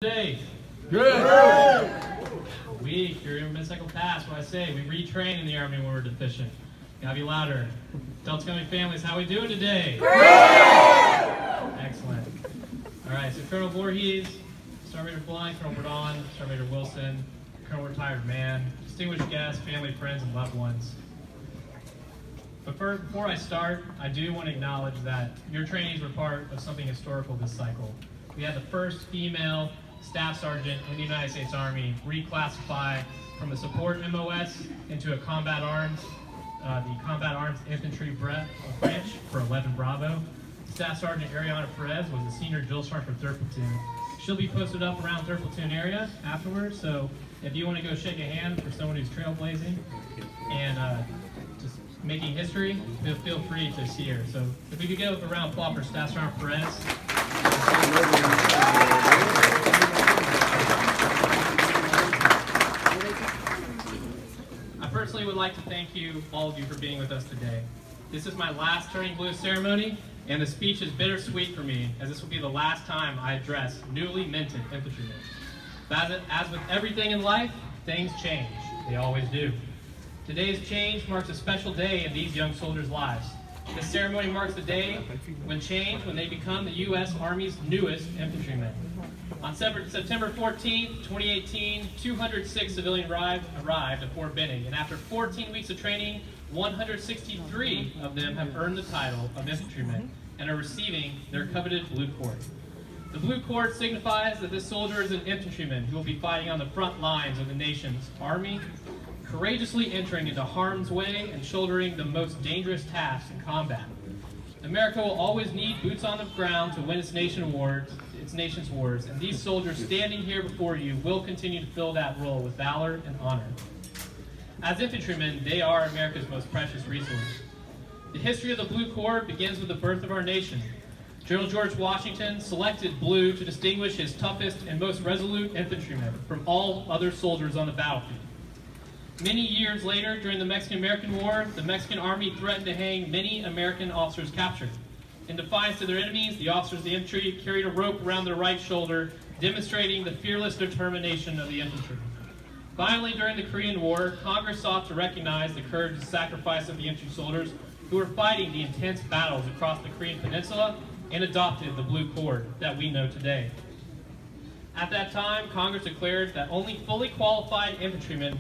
Day. Good. Weak. You're in mid-cycle pass. What I say, we retrain in the Army when we're deficient. Gotta be louder. Delta Company families, how we doing today? Excellent. All right. So Colonel Voorhees, Sergeant Major Blind, Colonel Bradon, Sergeant Major Wilson, Colonel Retired Man, distinguished guests, family, friends, and loved ones. But before I start, I do want to acknowledge that your trainees were part of something historical this cycle. We had the first female staff sergeant in the United States Army reclassify from a support MOS into a combat arms, the Combat Arms Infantry branch for 11 Bravo. Staff Sergeant Ariana Perez was the senior drill sergeant for 3rd Platoon. She'll be posted up around 3rd Platoon area afterwards, so if you want to go shake a hand for someone who's trailblazing and just making history, feel free to see her. So if we could give a round of applause for Staff Sergeant Perez. I personally would like to thank you, all of you, for being with us today. This is my last Turning Blue ceremony, and the speech is bittersweet for me, as this will be the last time I address newly minted infantrymen. As with everything in life, things change. They always do. Today's change marks a special day in these young soldiers' lives. This ceremony marks the day when they become the U.S. Army's newest infantrymen. On September 14, 2018, 206 civilians arrived at Fort Benning, and after 14 weeks of training, 163 of them have earned the title of infantrymen and are receiving their coveted Blue Cord. The Blue Cord signifies that this soldier is an infantryman who will be fighting on the front lines of the nation's Army, courageously entering into harm's way and shouldering the most dangerous tasks in combat. America will always need boots on the ground to win its nation's wars, and these soldiers standing here before you will continue to fill that role with valor and honor. As infantrymen, they are America's most precious resource. The history of the Blue Cord begins with the birth of our nation. General George Washington selected blue to distinguish his toughest and most resolute infantrymen from all other soldiers on the battlefield. Many years later, during the Mexican-American War, the Mexican Army threatened to hang many American officers captured. In defiance to their enemies, the officers of the infantry carried a rope around their right shoulder, demonstrating the fearless determination of the infantry. Finally, during the Korean War, Congress sought to recognize the courage and sacrifice of the infantry soldiers who were fighting the intense battles across the Korean Peninsula and adopted the Blue Cord that we know today. At that time, Congress declared that only fully qualified infantrymen